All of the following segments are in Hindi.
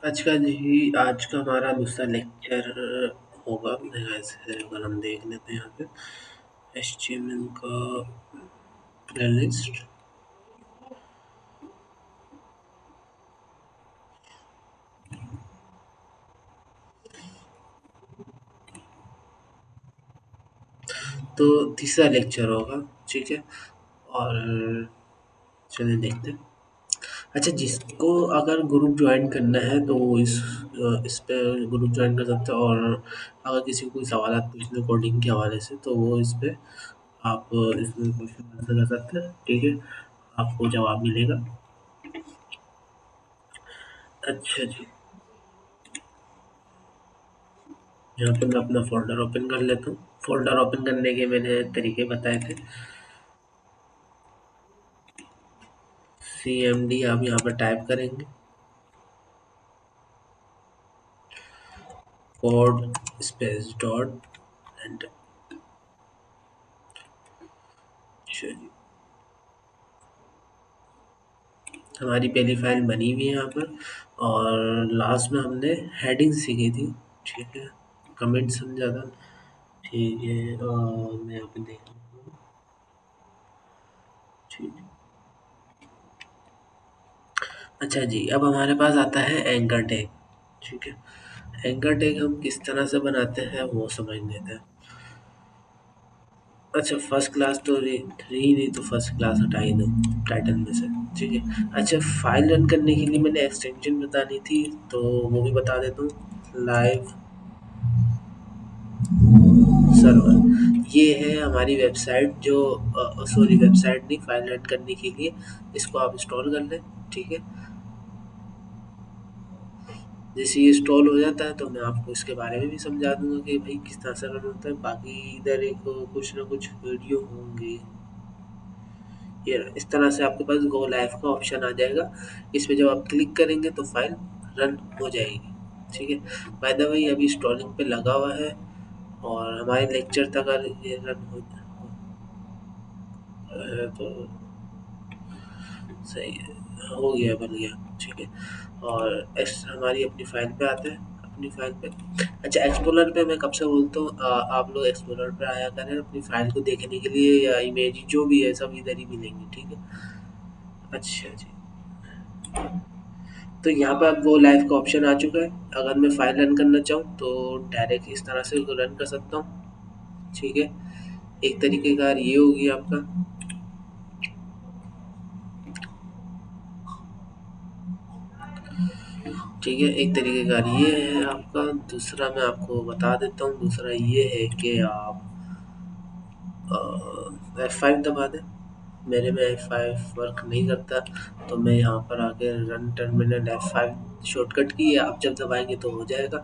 आज का हमारा दूसरा लेक्चर होगा मेरे ख्याल से। अगर हम देख लेते हैं यहाँ पे HTML का प्लेलिस्ट। तो तीसरा लेक्चर होगा, ठीक है। और चलिए देखते हैं। अच्छा, जिसको अगर ग्रुप ज्वाइन करना है तो वो इस पे ग्रुप ज्वाइन कर सकते हैं। और अगर किसी को कोई सवाल पूछने कोडिंग के हवाले से तो वो इस पे आप इसमें क्वेश्चन आंसर कर सकते हैं, ठीक है। आपको जवाब मिलेगा। अच्छा जी, यहाँ पे मैं अपना फ़ोल्डर ओपन कर लेता हूँ। फ़ोल्डर ओपन करने के मैंने तरीके बताए थे। CMD आप यहाँ पर टाइप करेंगे, कोड स्पेस डॉट एंटर। चलिए, हमारी पहली फाइल बनी हुई है यहाँ पर। और लास्ट में हमने हेडिंग सीखी थी, ठीक है। कमेंट समझा था, ठीक है। और मैं यहाँ पे देख लेता हूँ, ठीक है। अच्छा जी, अब हमारे पास आता है एंकर टैग, ठीक है। एंकर टैग हम किस तरह से बनाते हैं वो समझ लेते हैं। अच्छा, फर्स्ट क्लास तो रही नहीं, तो फर्स्ट क्लास हटा ही दो टाइटल में से, ठीक है। अच्छा, फाइल रन करने के लिए मैंने एक्सटेंशन बतानी थी, तो वो भी बता देता हूँ। लाइव सर्वर, ये है हमारी वेबसाइट जो सॉरी, वेबसाइट नहीं, फाइल रन करने के लिए इसको आप इंस्टॉल कर लें, ठीक है। जैसे ये इंस्टॉल हो जाता है तो मैं आपको इसके बारे में भी समझा दूंगा कि भाई किस तरह से रन होता है। बाकी इधर एक कुछ ना कुछ वीडियो होंगे। ये इस तरह से आपके पास गो लाइव का ऑप्शन आ जाएगा। इस पे जब आप क्लिक करेंगे तो फाइल रन हो जाएगी, ठीक है। बाय द वे अभी इंस्टॉलिंग पे लगा हुआ है और हमारे लेक्चर तक अगर ये रन हो तो सही है, हो गया, बन गया, ठीक है। और हमारी अपनी फाइल पे आते हैं, अपनी फाइल पे। अच्छा, एक्सप्लोरर पे मैं कब से बोलता हूँ, आप लोग एक्सप्लोरर पे आया करें अपनी फाइल को देखने के लिए, या इमेज जो भी है सब इधर ही मिलेंगी, ठीक है। अच्छा जी, तो यहाँ पे अब वो लाइव का ऑप्शन आ चुका है। अगर मैं फाइल रन करना चाहूँ तो डायरेक्ट इस तरह से रन कर सकता हूँ, ठीक है। एक तरीके का ये होगी आपका, ठीक है। एक तरीके का ये है आपका। दूसरा मैं आपको बता देता हूँ, दूसरा ये है कि आप F5 दबा दें। मेरे में F5 वर्क नहीं करता, तो मैं यहाँ पर आके रन टर्मिनल F5 शॉर्टकट की है, आप जब दबाएंगे तो हो जाएगा,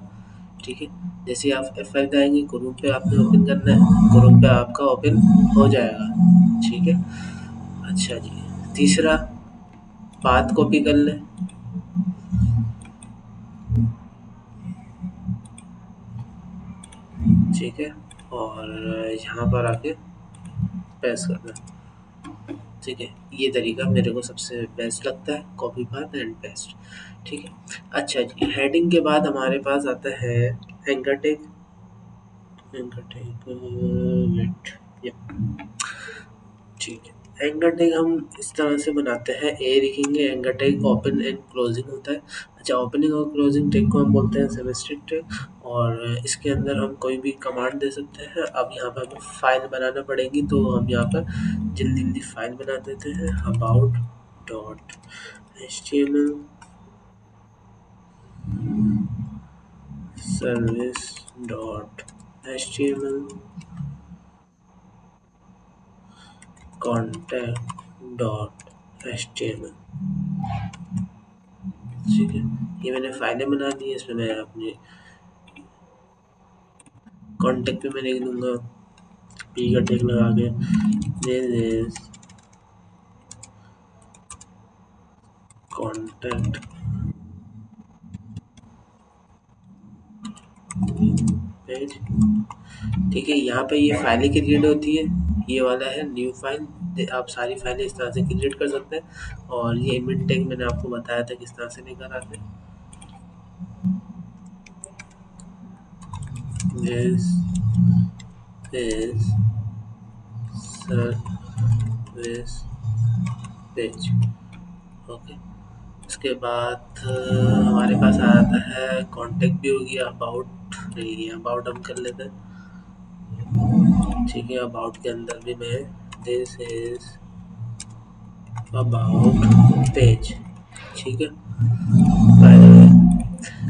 ठीक है। जैसे ही आप F5 दबाएंगे, क्रोम पे आपने ओपन करना है, क्रोम पे आपका ओपन हो जाएगा, ठीक है। अच्छा जी, तीसरा, पाथ कॉपी कर लें, ठीक है। और यहाँ पर आके पेस्ट कर दें, ठीक है। ये तरीका मेरे को सबसे बेस्ट लगता है, कॉपी पाथ एंड पेस्ट, ठीक है। अच्छा जी, हेडिंग के बाद हमारे पास आता है anchor tag. Anchor tag wait, ठीक है। एंकर टैग हम इस तरह से बनाते हैं, ए लिखेंगे, anchor tag open and closing होता है। अच्छा, ओपनिंग और क्लोजिंग टैग को हम बोलते हैं सेमेस्टिक टैग। और इसके अंदर हम कोई भी कमांड दे सकते हैं। अब यहाँ पर हमें फाइल बनाना पड़ेगी, तो हम यहाँ पर जल्दी जल्दी फाइल बना देते हैं। About dot HTML service dot HTML contact dot HTML, ठीक है। ये मैंने फाइलें बना दी है। इसमें मैं अपने कॉन्टैक्ट पे मैं लिख दूंगा, पी का टैग लगा के, दिस इज कॉन्टैक्ट पेज, ठीक है। यहाँ पे ये फाइलें क्रिएट होती है, ये वाला है न्यू फाइल। आप सारी फाइलें इस तरह से क्रिएट कर सकते हैं। और ये इमेज टैग मैंने आपको बताया था किस तरह से लेकर आते हैं। this is service page. Okay, उसके बाद हमारे पास आ जाता है कॉन्टेक्ट भी हो गया, अबाउट नहीं गया, अबाउट हम कर लेते हैं। ठीक है, अबाउट के अंदर भी मैं दिस इज अबाउट पेज। ठीक है, बाय द वे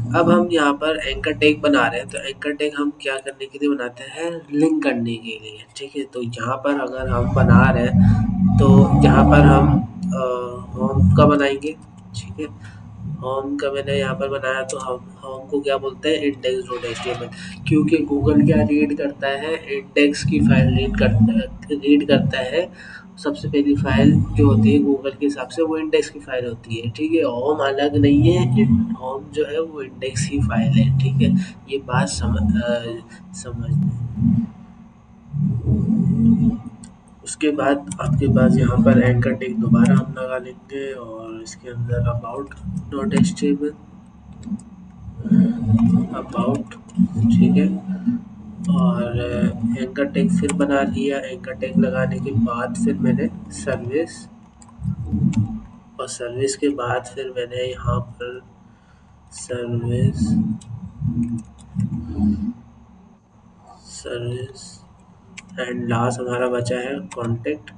अब हम यहाँ पर एंकर टैग बना रहे हैं, तो एंकर टैग हम क्या करने के लिए बनाते हैं, लिंक करने के लिए। ठीक है, तो यहाँ पर अगर हम बना रहे हैं तो यहाँ पर हम होम का बनाएंगे। ठीक है, होम का मैंने यहाँ पर बनाया, तो हम होम को क्या बोलते हैं, index dot H T M L, क्योंकि गूगल क्या रीड करता है, इंडेक्स की फाइल रीड करता है। सबसे पहली फाइल जो होती है गूगल के हिसाब से वो इंडेक्स की फाइल होती है। ठीक है, होम अलग नहीं है, होम जो है वो इंडेक्स की फाइल है। ठीक है, ये बात समझ। उसके बाद आपके पास यहाँ पर एंकर टेक दोबारा हम लगा लेंगे और इसके अंदर about dot H T M L, about. ठीक है, और एंकर टैग फिर बना लिया। एंकर टैग लगाने के बाद फिर मैंने सर्विस, और सर्विस के बाद फिर मैंने यहाँ पर सर्विस सर्विस एंड लास्ट हमारा बचा है contact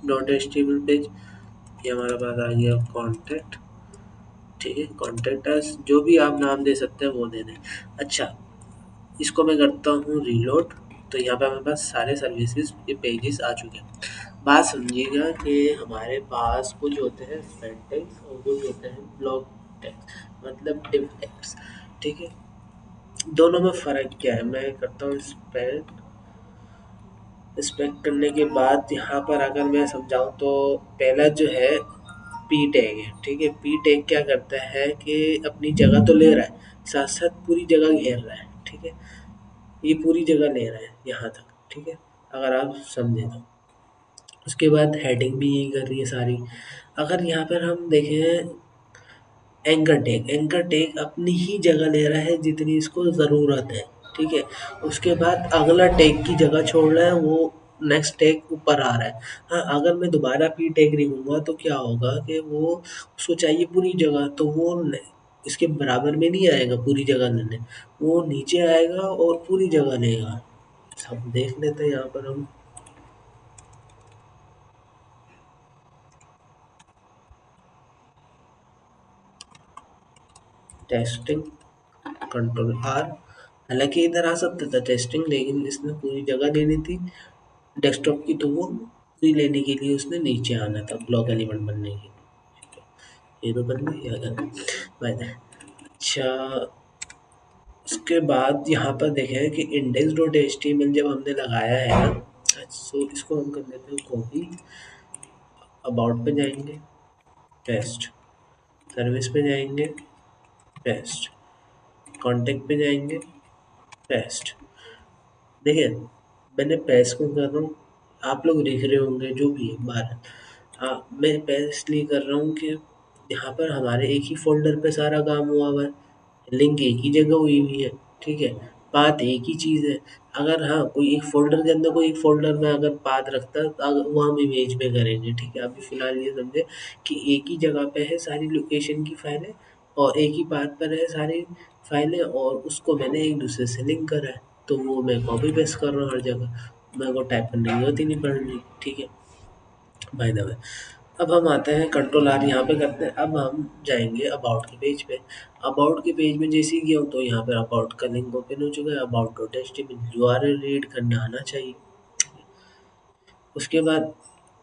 dot H T M L page. ये हमारा पास आ गया कॉन्टेक्ट। ठीक है, कॉन्टेक्ट अस, जो भी आप नाम दे सकते हैं वो दे दें। अच्छा, इसको मैं करता हूँ रीलोड, तो यहाँ पे हमारे पास सारे सर्विसेज के पेजेस आ चुके हैं। बात समझिएगा कि हमारे पास कुछ होते हैं स्पेड टैग्स और कुछ होते हैं ब्लॉक टैग्स, मतलब डिव टैग्स। ठीक है, दोनों में फ़र्क क्या है, मैं करता हूँ स्पेड। स्पेड करने के बाद यहाँ पर अगर मैं समझाऊँ तो पहला जो है पी टैग है। ठीक है, पी टैग क्या करता है कि अपनी जगह तो ले रहा है, साथ साथ पूरी जगह घेर रहा है। ठीक है, ये पूरी जगह ले रहा है यहाँ तक। ठीक है, अगर आप समझें तो उसके बाद हेडिंग भी यही कर रही है सारी। अगर यहाँ पर हम देखें एंकर टेक अपनी ही जगह ले रहा है जितनी इसको ज़रूरत है। ठीक है, उसके बाद अगला टेक की जगह छोड़ रहा है, वो नेक्स्ट टेक ऊपर आ रहा है। हाँ, अगर मैं दोबारा पी टेक लिखूँगा तो क्या होगा कि वो उसको चाहिए पूरी जगह, तो वो इसके बराबर में नहीं आएगा पूरी जगह लेने, वो नीचे आएगा और पूरी जगह लेगा। सब देख लेते हैं यहाँ पर हम। टेस्टिंग, कंट्रोल आर, हालांकि इधर आ सकता था टेस्टिंग, लेकिन इसने पूरी जगह लेनी थी डेस्कटॉप की, तो वो पूरी लेने के लिए उसने नीचे आना था ब्लॉक एलिमेंट बनने के लिए। ये तो करना ही अगर बाय द। अच्छा, उसके बाद यहाँ पर देखें कि index dot H T M L जब हमने लगाया है ना, तो इसको हम कर लेते हैं कॉपी। अबाउट पे जाएंगे, पेस्ट, सर्विस पे जाएंगे, पेस्ट, कॉन्टेक्ट पे जाएंगे, पेस्ट। देखिए, मैंने पेस्ट क्यों कर रहा हूँ, आप लोग देख रहे होंगे जो भी है बाहर। हाँ, मैं पेस्ट इसलिए कर रहा हूँ कि यहाँ पर हमारे एक ही फ़ोल्डर पे सारा काम हुआ हुआ है, लिंक एक ही जगह हुई हुई है। ठीक है, पाथ एक ही चीज़ है। अगर हाँ, कोई एक फ़ोल्डर के अंदर कोई एक फ़ोल्डर में अगर पाथ रखता है तो वो हम इमेज में करेंगे। ठीक है, अभी फ़िलहाल ये समझे कि एक ही जगह पे है सारी लोकेशन की फाइलें, और एक ही पाथ पर है सारी फाइलें, और उसको मैंने एक दूसरे से लिंक करा है, तो वो मैं कॉपी पेस्ट कर रहा हूँ हर जगह, मेरे को टाइप करने की ज़रूरत ही नहीं पड़ रही। ठीक है, बाय द वे अब हम आते हैं कंट्रोल आर यहाँ पे करते हैं। अब हम जाएंगे अबाउट के पेज पे। अबाउट के पेज में जैसे ही गया हूँ तो यहाँ पर अबाउट का लिंक ओपन हो चुका है, about dot H T M L URL read करना आना चाहिए। उसके बाद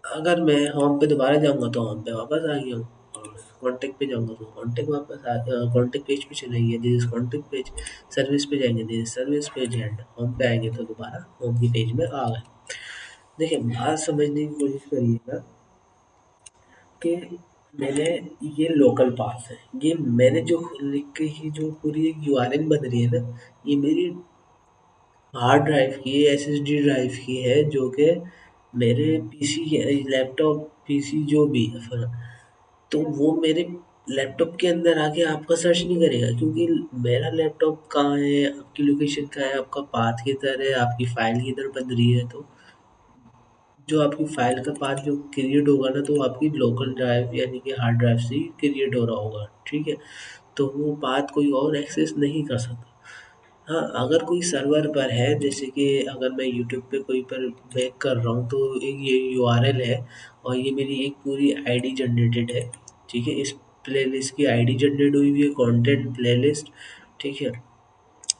अगर मैं होम पे दोबारा जाऊँगा तो होम पे वापस आ गया हूँ, और कॉन्टेक्ट पे जाऊँगा तो कॉन्टेक्ट वापस आ कॉन्टेक्ट पेज पे चले गए, this is contact page. Service पे जाएंगे, this is service page, and home पे आएंगे तो दोबारा होम की पेज में आ गए। देखिए, बात समझने की कोशिश करिएगा कि मैंने, ये लोकल पास है, ये मैंने जो लिख के ही जो पूरी एक यूआरएल बन रही है ना, ये मेरी हार्ड ड्राइव की एसएसडी ड्राइव की है, जो कि मेरे पीसी लैपटॉप पीसी जो भी है तो वो मेरे लैपटॉप के अंदर आके आपका सर्च नहीं करेगा, क्योंकि मेरा लैपटॉप कहाँ है, आपकी लोकेशन कहाँ है, आपका पाथ किधर है, आपकी फाइल किधर बन रही है। तो जो आपकी फाइल का पाथ जो क्रिएट होगा ना, तो वो आपकी लोकल ड्राइव यानी कि हार्ड ड्राइव से ही क्रिएट हो रहा होगा, ठीक है। तो वो पाथ कोई और एक्सेस नहीं कर सकता। हाँ, अगर कोई सर्वर पर है, जैसे कि अगर मैं यूट्यूब पे कोई पर बैक कर रहा हूँ, तो एक ये यूआरएल है और ये मेरी एक पूरी आईडी जनरेटेड है, ठीक है। इस प्लेलिस्ट की आईडी जनरेट हुई हुई है, कंटेंट प्लेलिस्ट, ठीक है।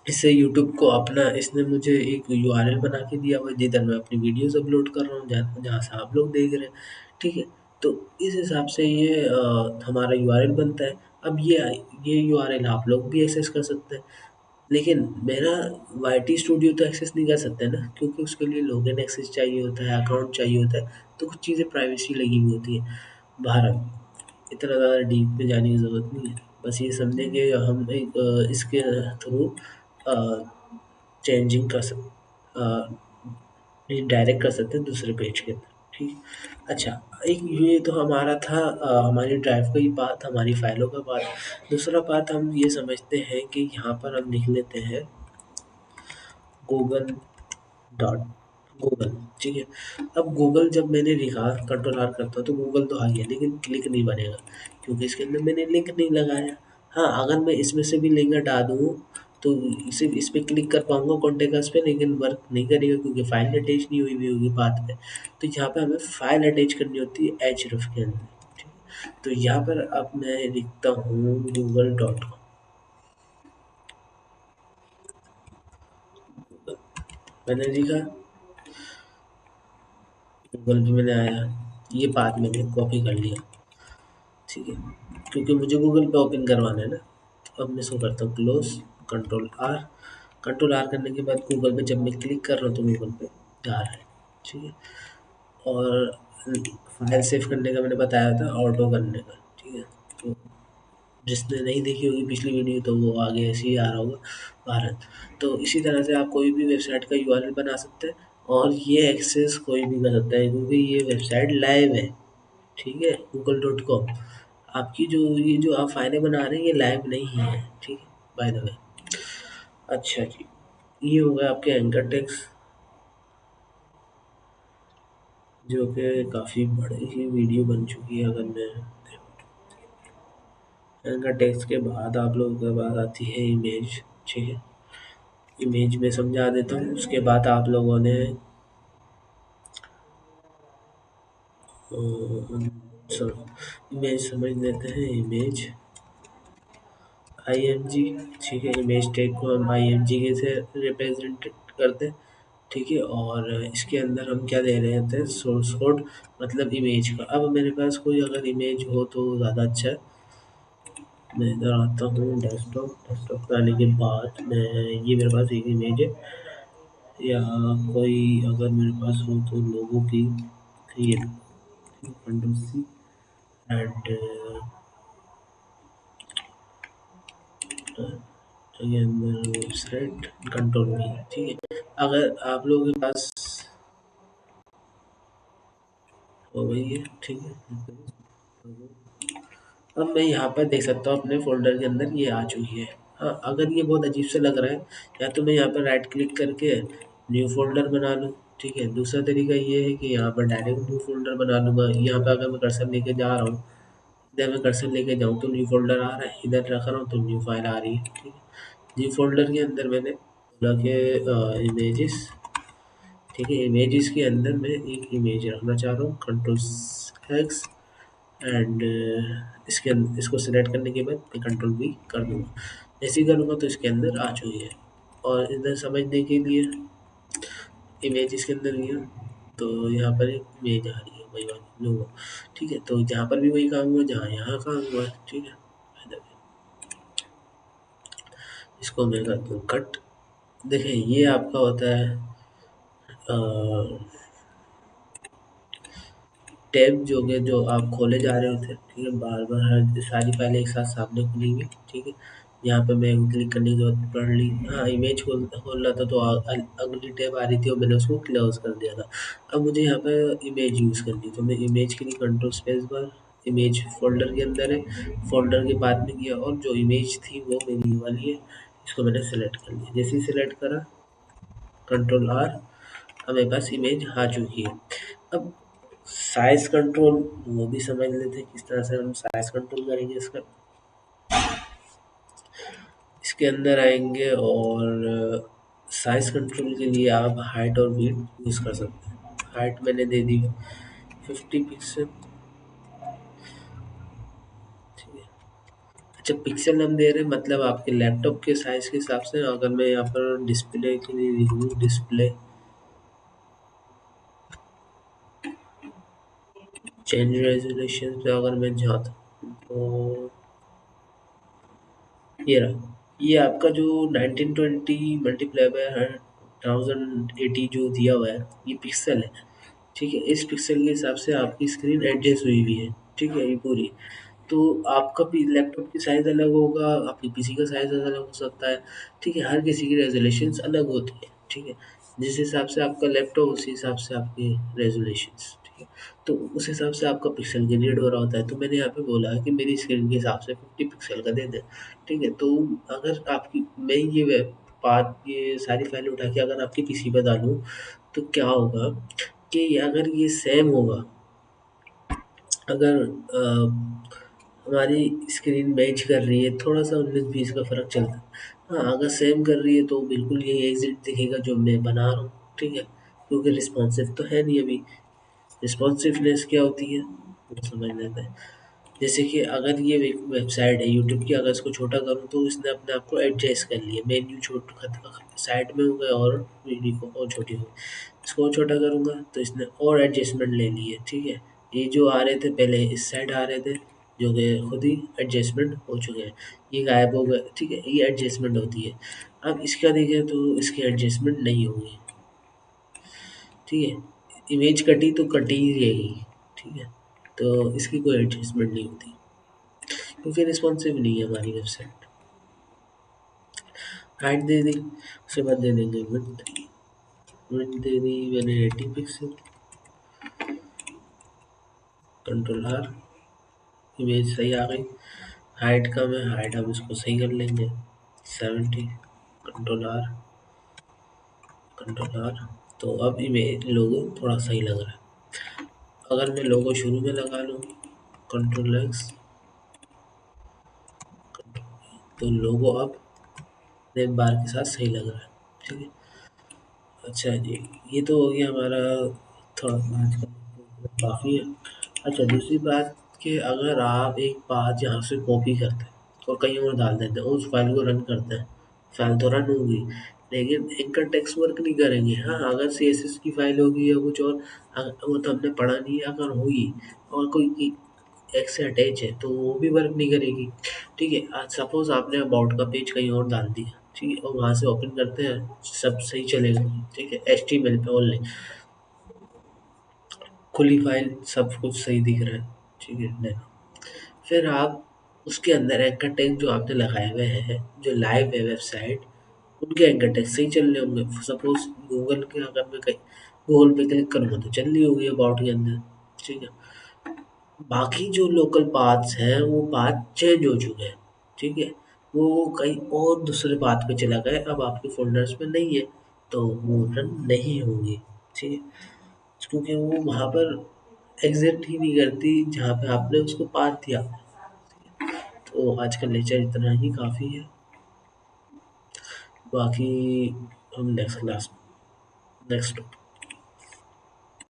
इससे यूट्यूब को अपना इसने मुझे एक यूआरएल बना के दिया हुआ है, जिधर मैं अपनी वीडियोस अपलोड कर रहा हूँ, जहाँ जहाँ से आप लोग देख रहे हैं, ठीक है। तो इस हिसाब से ये हमारा यूआरएल बनता है। अब ये यूआरएल आप लोग भी एक्सेस कर सकते हैं, लेकिन मेरा वाईटी स्टूडियो तो एक्सेस नहीं कर सकते ना, क्योंकि उसके लिए लॉगिन एक्सेस चाहिए होता है, अकाउंट चाहिए होता है, तो कुछ चीज़ें प्राइवेसी लगी हुई होती है। बाहर इतना ज़्यादा डीप में जाने की ज़रूरत नहीं है। बस ये समझें कि हम एक इसके थ्रू चेंजिंग कर सक डायरेक्ट कर सकते हैं दूसरे पेज के अंदर, ठीक। अच्छा, एक ये तो हमारा था हमारी ड्राइव का ही बात, हमारी फाइलों का बात। दूसरा बात हम ये समझते हैं कि यहाँ पर हम लिख लेते हैं गूगल डॉट गूगल, ठीक है। अब गूगल जब मैंने लिखा, कंट्रोल आर करता हूँ तो गूगल तो आ गया, लेकिन क्लिक नहीं बनेगा, क्योंकि इसके अंदर मैंने लिंक नहीं लगाया। हाँ, अगर मैं इसमें से भी लिंक हटा दूँ तो सिर्फ इस पे क्लिक कर पाऊंगा कॉन्टेक्ट्स पे, लेकिन वर्क नहीं करेगा, क्योंकि फाइल अटैच नहीं हुई हुई होगी पाथ पे। तो यहाँ पे हमें फाइल अटैच करनी होती है एचरफ के अंदर, ठीक है। तो यहाँ पर अब मैं लिखता हूँ google.com, मैंने लिखा, गूगल पे मैंने आया, ये बात मैंने कॉपी कर लिया, ठीक है, क्योंकि मुझे गूगल पे ओपन करवाना है ना। तो अब मैं इसको करता हूँ close, control R. Control R करने के बाद गूगल पे जब मैं क्लिक कर रहा हूँ तो गूगल पे जा रहा है, ठीक है। और फाइल सेव करने का मैंने बताया था, ऑटो करने का, ठीक है। तो जिसने नहीं देखी होगी पिछली वीडियो, तो वो आगे ऐसे ही आ रहा होगा भारत। तो इसी तरह से आप कोई भी वेबसाइट का यूआरएल बना सकते हैं, और ये एक्सेस कोई भी कर सकता है, क्योंकि ये वेबसाइट लाइव है, ठीक है। google.com, आपकी जो ये जो आप फाइलें बना रहे हैं ये लाइव नहीं है, ठीक है, बाय द वे। अच्छा जी, ये हो गया आपके एंकर टेक्स्ट, जो कि काफ़ी बड़ी ही वीडियो बन चुकी है। अगर मैं एंकर टेक्स्ट के बाद आप लोगों के पास आती है इमेज, ठीक है। इमेज में समझा देता हूँ, उसके बाद आप लोगों ने इमेज समझ लेते हैं। इमेज IMG, ठीक है। इमेज टैग को हम IMG के से रिप्रेजेंट करते हैं, ठीक है। और इसके अंदर हम क्या दे रहे होते हैं, सोर्स कोड, मतलब इमेज का। अब मेरे पास कोई अगर इमेज हो तो ज़्यादा अच्छा है। मैं इधर आता हूँ डेस्कटॉप, डेस्कटॉप पे आने के बाद मैं, ये मेरे पास एक इमेज है, या कोई अगर मेरे पास हो तो लोगों की, ये कंट्रोल सी एंड के अंदर वेबसाइट कंट्रोल भी, ठीक है। अगर आप लोगों के पास हो गई है, ठीक है। अब मैं यहाँ पर देख सकता हूँ अपने फ़ोल्डर के अंदर ये आ चुकी है। हाँ, अगर ये बहुत अजीब से लग रहा है, या तो मैं यहाँ पर राइट क्लिक करके न्यू फ़ोल्डर बना लूँ, ठीक है। दूसरा तरीका ये है कि यहाँ पर डायरेक्ट न्यू फ़ोल्डर बना लूँगा। यहाँ पे अगर मैं कर्सर लेके जा रहा हूँ, इधर मैं कर्सर लेके जाऊँ तो न्यू फ़ोल्डर आ रहा है, इधर रख रहा हूँ तो न्यू फाइल आ रही है, ठीक है। न्यू फ़ोल्डर के अंदर मैंने बोला कि इमेजेस, ठीक है। इमेजेस के अंदर मैं एक इमेज रखना चाह रहा हूँ, कंट्रोल X एंड इसको सिलेक्ट करने के बाद मैं कंट्रोल V कर दूँगा। जैसे ही करूँगा तो इसके अंदर आ चुकी है। और इधर समझने के लिए इमेज इसके अंदर गया, तो यहाँ पर एक इमेज आ रही है, वही वाली लोगो, ठीक है। तो यहाँ पर भी वही काम हुआ जहाँ यहाँ काम हुआ है, ठीक है। इसको मैं करता हूँ कट। देखिए ये आपका होता है टैब, जो कि जो आप खोले जा रहे होते हैं, ठीक है। बार बार हर सारी फाइलें एक साथ सामने खुलेंगी, ठीक है। यहाँ पे मैं क्लिक करने की जरूरत पड़ ली, हाँ इमेज खोल रहा था तो अगली टैब आ रही थी और मैंने उसको क्लोज कर दिया था। अब मुझे यहाँ पे इमेज यूज़ करनी है, तो मैं इमेज के लिए control space bar, image folder के अंदर है, फ़ोल्डर के बाद में गया और जो इमेज थी वो मेरी ये वाली है, इसको मैंने सेलेक्ट कर लिया। जैसे ही सेलेक्ट करा, कंट्रोल आर, अब मेरे पास इमेज आ चुकी है। अब साइज़ कंट्रोल वो भी समझ लेते हैं किस तरह से हम साइज़ कंट्रोल करेंगे इसका। इसके अंदर आएँगे और साइज़ कंट्रोल के लिए आप हाइट और विड्थ यूज़ कर सकते हैं। हाइट मैंने दे दी 50 पिक्सल, ठीक है। अच्छा, पिक्सल हम दे रहे हैं मतलब आपके लैपटॉप के साइज़ के हिसाब से। अगर मैं यहाँ पर डिस्प्ले के लिए लिखूँ, डिस्प्ले चेंज रेज़ोल्यूशन पे अगर मैं जाता हूँ तो ये रहा। ये आपका जो 1920 मल्टीप्लाई बाय 1080 जो दिया हुआ है, ये पिक्सल है, ठीक है। इस पिक्सल के हिसाब से आपकी स्क्रीन एडजस्ट हुई हुई है, ठीक है, ये पूरी। तो आपका भी लैपटॉप की साइज़ अलग होगा, आपकी पीसी का साइज़ अलग हो सकता है, ठीक है। हर किसी की रेजोल्यूशंस अलग होती है, ठीक है। जिस हिसाब से आपका लैपटॉप उसी हिसाब से आपके रेजोल्यूशंस, ठीक है। तो उस हिसाब से आपका पिक्सल जनरेट हो रहा होता है। तो मैंने यहाँ पे बोला कि मेरी स्क्रीन के हिसाब से 50 पिक्सल का दे दें, ठीक है। तो अगर आपकी मैं ये बात ये सारी फाइलें उठा के अगर आपके पीसी पे डालूँ तो क्या होगा कि अगर ये सेम होगा, अगर हमारी स्क्रीन मैच कर रही है, थोड़ा-सा 19-20 का फ़र्क चलता है। हाँ, अगर सेम कर रही है तो बिल्कुल यही एग्ज़िट दिखेगा जो मैं बना रहा हूँ, ठीक है? क्योंकि रिस्पॉन्सिव तो है नहीं अभी। रिस्पॉन्सिवनेस क्या होती है? वो समझ लेते हैं। जैसे कि अगर ये एक वेबसाइट है यूट्यूब की, अगर इसको छोटा करूँ तो इसने अपने आप को एडजस्ट कर लिया। मेन्यू साइड में हो गया और वीडियो को और छोटी हो गई। इसको और छोटा करूँगा तो इसने और एडजस्टमेंट ले ली है, ठीक है। ये जो आ रहे थे पहले इस साइड आ रहे थे, जो कि खुद ही एडजस्टमेंट हो चुके हैं। ये गायब हो गए, ठीक है, ये एडजस्टमेंट होती है। अब इसका देखें तो इसकी एडजस्टमेंट नहीं होगी, ठीक है। इमेज कटी तो कटी ही रहेगी, ठीक है। तो इसकी कोई एडजस्टमेंट नहीं होती क्योंकि रिस्पॉन्सिव नहीं है हमारी वेबसाइट। हाइट दे दी, उसके बाद दे देंगे विड्थ। विड्थ दे दी मैंने 80 पिक्सल, कंट्रोल आर, इमेज सही आ गई। हाइट कम है, हाइट हम इसको सही कर लेंगे 70, कंट्रोल आर, कंट्रोल आर। तो अब इमेज लोगो थोड़ा सही लग रहा है। अगर मैं लोगो शुरू में लगा लूँ, कंट्रोल एक्स, तो लोगो अब नेम बार के साथ सही लग रहा है, ठीक है। अच्छा जी, ये तो हो गया हमारा थोड़ा आज का काफ़ी है। अच्छा, दूसरी बात कि अगर आप एक बात यहाँ से कॉपी करते हैं और कहीं और डाल देते हैं और उस फाइल को रन करते हैं, फाइल तो रन होगी लेकिन इनका टेक्स्ट वर्क नहीं करेंगे। हाँ, अगर सीएसएस की फाइल होगी या कुछ और, वो तो हमने पढ़ा नहीं है, अगर होगी और कोई एक से अटैच है तो वो भी वर्क नहीं करेगी, ठीक है। आज सपोज आपने अबाउट का पेज कहीं और डाल दिया, ठीक है, और वहाँ से ओपन करते हैं, सब सही चलेगा, ठीक है। एचटीएमएल पे ओनली खुली फाइल, सब कुछ सही दिख रहा है, ठीक है, डन। फिर आप उसके अंदर एंकर टैग जो आपने लगाए हुए हैं, जो लाइव है वेबसाइट, उनके एंकर टैग सही चल रहे होंगे। सपोज गूगल के अगर मैं कहीं गूगल पे क्लिक करूँगा तो चल रही होगी अबाउट के अंदर, ठीक है। बाकी जो लोकल पाथ्स हैं वो पाथ चेंज हो चुके हैं, ठीक है। वो कहीं और दूसरे पाथ पे चला गया, अब आपके फ़ोल्डर्स में नहीं है, तो वो रन नहीं होंगे, ठीक है। क्योंकि वो वहाँ पर एग्ज़िट ही नहीं करती जहाँ पे आपने उसको पाथ दिया। तो आज का लेक्चर इतना ही काफ़ी है, बाकी हम नेक्स्ट क्लास नेक्स्ट